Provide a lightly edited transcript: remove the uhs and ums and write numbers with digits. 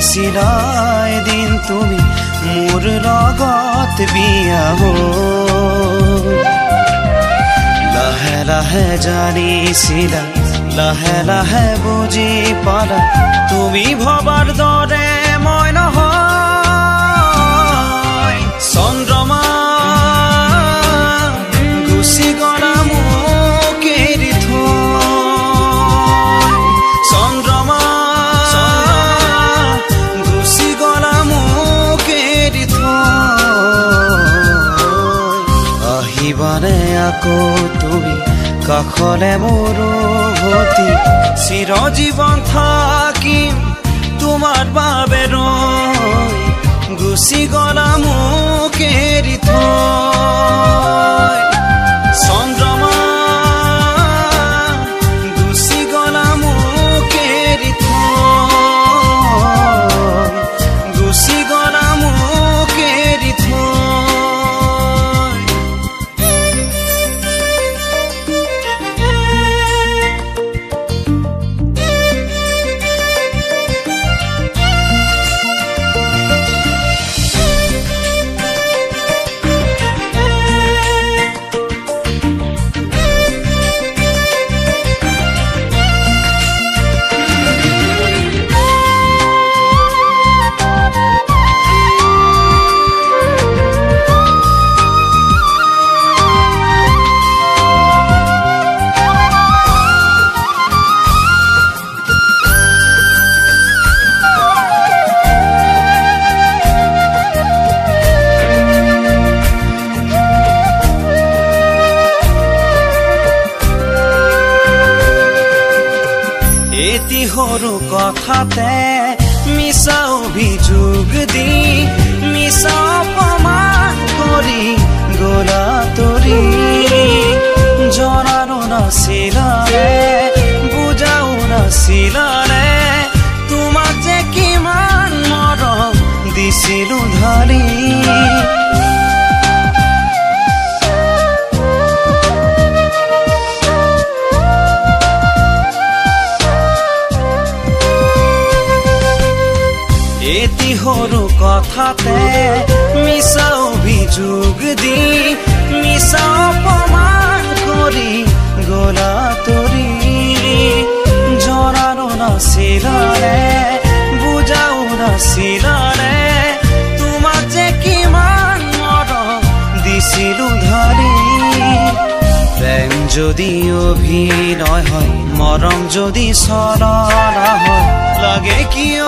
ভাবিছিলা এদিন তুমি মোৰ লগত বিয়া হৈ লাহে লাহে জানিছিলা লাহে লাহে বুজি পালা তুমি ভবাৰ দৰে মই নহয় চন্দ্ৰমা গুচি গলা মোক এৰি থৈ চন্দ্ৰমা গুচি গলা মোক এৰি থৈ আহিবানে আকৌ তুমি কাষলে মোৰ উভতি চিৰজীৱন থাকিম তোমাৰ বাবে ৰৈ গুচি গলা মোক এৰি থৈ চন্দ্ৰমা গুচি গলা মোক এৰি থৈ গুচি গলা মোক এৰি থৈ এটি সৰু কথাতে মিছা অভিযোগ দি মিছা অপমান কৰি গলা তৰি জনানো নাছিলানে বুজাও নাছিলানে তোমাক যে কিমান মৰম দিছিলো ঢালি এটি সৰু কথাতে মিছা অভিযোগ দি মিছা অপমান কৰি গলা তৰি জনানো নাছিলানে বুজাও নাছিলানে তোমাক যে কিমান মৰম দিছিলো ঢালি প্ৰেম যদি অভিনয় হয় মৰম যদি চলনা হয় লাগে কিয়